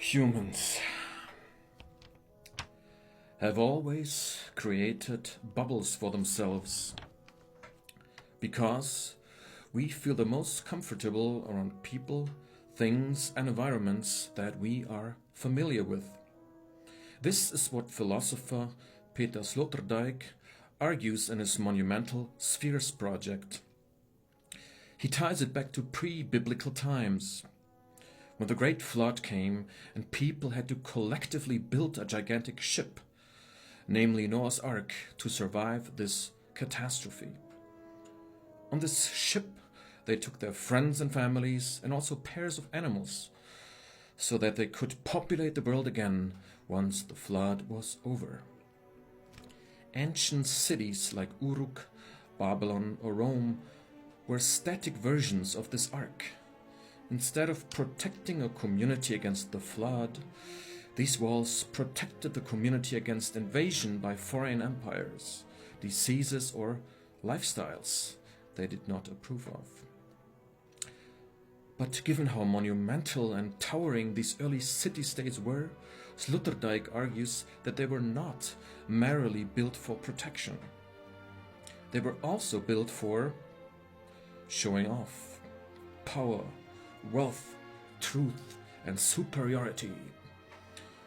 Humans have always created bubbles for themselves because we feel the most comfortable around people, things and environments that we are familiar with. This is what philosopher Peter Sloterdijk argues in his monumental Spheres project. He ties it back to pre-biblical times, when the Great Flood came and people had to collectively build a gigantic ship, namely Noah's Ark, to survive this catastrophe. On this ship, they took their friends and families and also pairs of animals, so that they could populate the world again once the flood was over. Ancient cities like Uruk, Babylon or Rome were static versions of this ark. Instead of protecting a community against the flood, these walls protected the community against invasion by foreign empires, diseases or lifestyles they did not approve of. But given how monumental and towering these early city-states were, Sloterdijk argues that they were not merely built for protection. They were also built for showing off, power, wealth, truth, and superiority.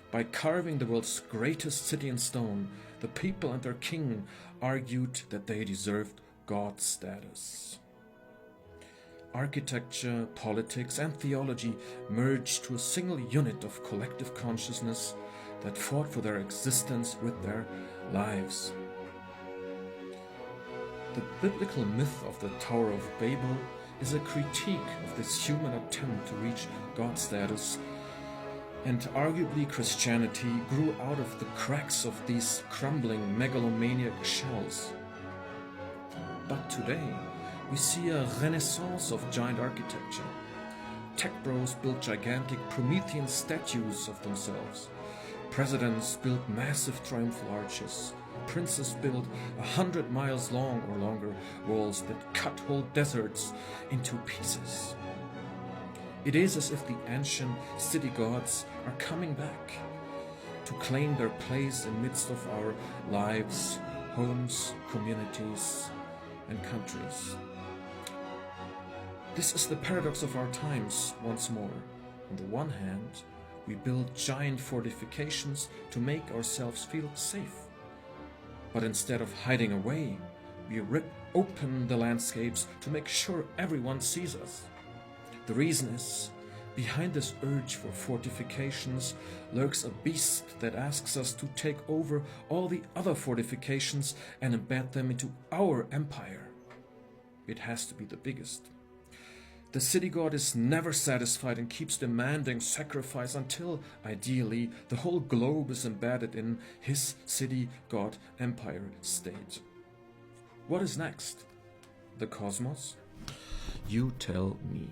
By carving the world's greatest city in stone, the people and their king argued that they deserved God status. Architecture, politics, and theology merged to a single unit of collective consciousness that fought for their existence with their lives. The biblical myth of the Tower of Babel is a critique of this human attempt to reach God status, and arguably Christianity grew out of the cracks of these crumbling megalomaniac shells. But today, we see a renaissance of giant architecture. Tech bros build gigantic Promethean statues of themselves. Presidents build massive triumphal arches. Princes build 100 miles long or longer walls that cut whole deserts into pieces. It is as if the ancient city gods are coming back to claim their place in midst of our lives, homes, communities, and countries. This is the paradox of our times once more. On the one hand, we build giant fortifications to make ourselves feel safe. But instead of hiding away, we rip open the landscapes to make sure everyone sees us. The reason is, behind this urge for fortifications lurks a beast that asks us to take over all the other fortifications and embed them into our empire. It has to be the biggest. The city god is never satisfied and keeps demanding sacrifice until, ideally, the whole globe is embedded in his city god empire state. What is next? The cosmos? You tell me.